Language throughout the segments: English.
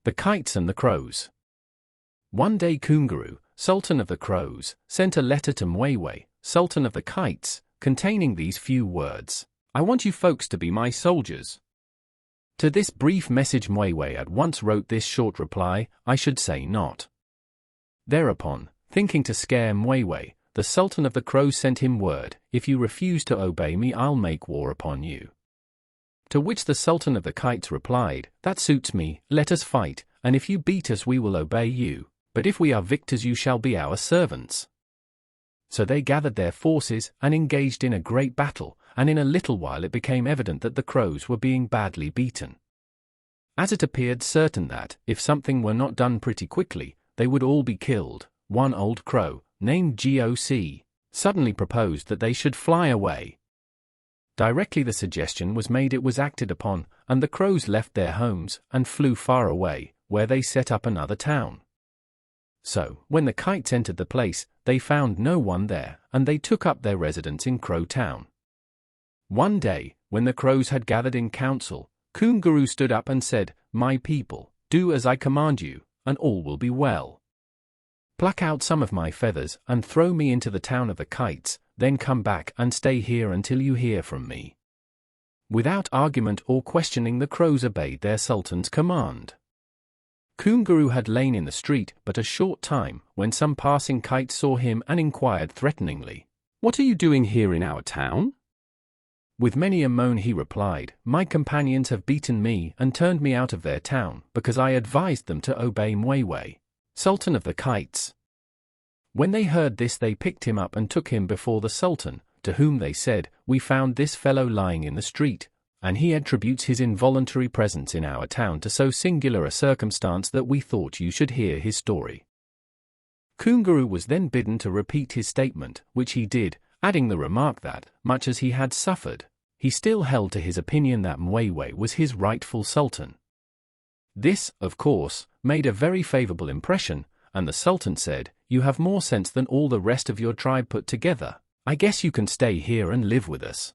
The Kites and the Crows. One day Koongaroo, Sultan of the Crows, sent a letter to Mwaiwei, Sultan of the Kites, containing these few words: "I want you folks to be my soldiers." To this brief message Mwaiwei at once wrote this short reply: "I should say not." Thereupon, thinking to scare Mwaiwei, the Sultan of the Crows sent him word: "If you refuse to obey me, I'll make war upon you." To which the Sultan of the Kites replied, "That suits me, let us fight, and if you beat us we will obey you, but if we are victors you shall be our servants." So they gathered their forces and engaged in a great battle, and in a little while it became evident that the Crows were being badly beaten. As it appeared certain that, if something were not done pretty quickly, they would all be killed, one old crow, named Goc, suddenly proposed that they should fly away. Directly the suggestion was made it was acted upon, and the crows left their homes and flew far away, where they set up another town. So, when the Kites entered the place, they found no one there, and they took up their residence in Crow Town. One day, when the crows had gathered in council, Koongaroo stood up and said, "My people, do as I command you, and all will be well. Pluck out some of my feathers and throw me into the town of the Kites, then come back and stay here until you hear from me." Without argument or questioning, the crows obeyed their sultan's command. Koongaroo had lain in the street but a short time when some passing Kites saw him and inquired threateningly, "What are you doing here in our town?" With many a moan he replied, "My companions have beaten me and turned me out of their town because I advised them to obey Mwaiwei, Sultan of the Kites." When they heard this they picked him up and took him before the Sultan, to whom they said, "We found this fellow lying in the street, and he attributes his involuntary presence in our town to so singular a circumstance that we thought you should hear his story." Koongaroo was then bidden to repeat his statement, which he did, adding the remark that, much as he had suffered, he still held to his opinion that Mwaiwei was his rightful sultan. This, of course, made a very favorable impression, and the Sultan said, "You have more sense than all the rest of your tribe put together. I guess you can stay here and live with us."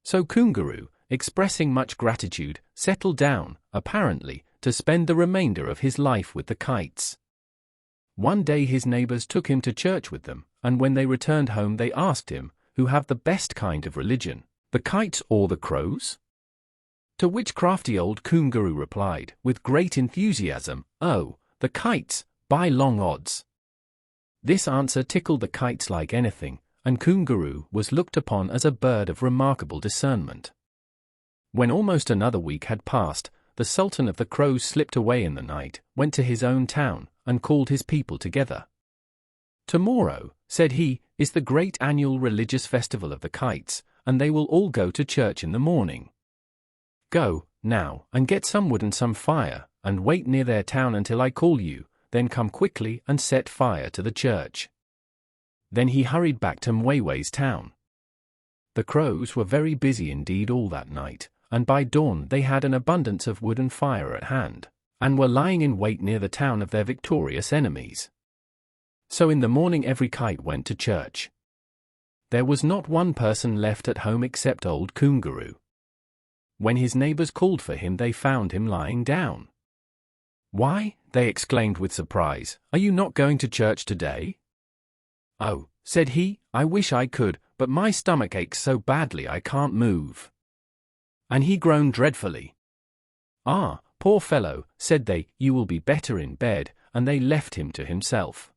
So Koongaroo, expressing much gratitude, settled down, apparently, to spend the remainder of his life with the Kites. One day his neighbors took him to church with them, and when they returned home they asked him, "Who have the best kind of religion, the Kites or the Crows?" To which crafty old Koongaroo replied, with great enthusiasm, "Oh, the Kites, by long odds." This answer tickled the Kites like anything, and Koongaroo was looked upon as a bird of remarkable discernment. When almost another week had passed, the Sultan of the Crows slipped away in the night, went to his own town, and called his people together. "Tomorrow," said he, "is the great annual religious festival of the Kites, and they will all go to church in the morning. Go, now, and get some wood and some fire, and wait near their town until I call you, then come quickly and set fire to the church." Then he hurried back to Mwaiwei's town. The crows were very busy indeed all that night, and by dawn they had an abundance of wood and fire at hand, and were lying in wait near the town of their victorious enemies. So in the morning every Kite went to church. There was not one person left at home except old Koongaroo. When his neighbors called for him they found him lying down. "Why," they exclaimed with surprise, "are you not going to church today?" "Oh," said he, "I wish I could, but my stomach aches so badly I can't move." And he groaned dreadfully. "Ah, poor fellow," said they, "you will be better in bed," and they left him to himself.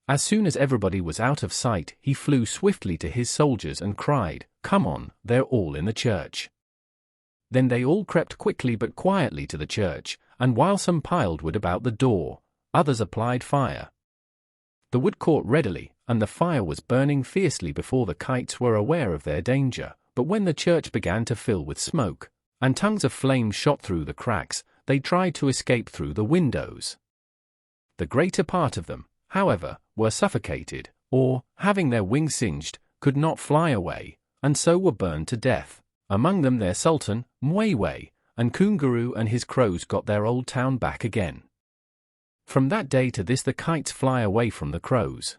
As soon as everybody was out of sight, he flew swiftly to his soldiers and cried, "Come on, they're all in the church." Then they all crept quickly but quietly to the church, and while some piled wood about the door, others applied fire. The wood caught readily, and the fire was burning fiercely before the Kites were aware of their danger, but when the church began to fill with smoke, and tongues of flame shot through the cracks, they tried to escape through the windows. The greater part of them, however, were suffocated, or, having their wings singed, could not fly away, and so were burned to death. Among them their Sultan, Mwaiwei, and Koongaroo and his crows got their old town back again. From that day to this the Kites fly away from the crows.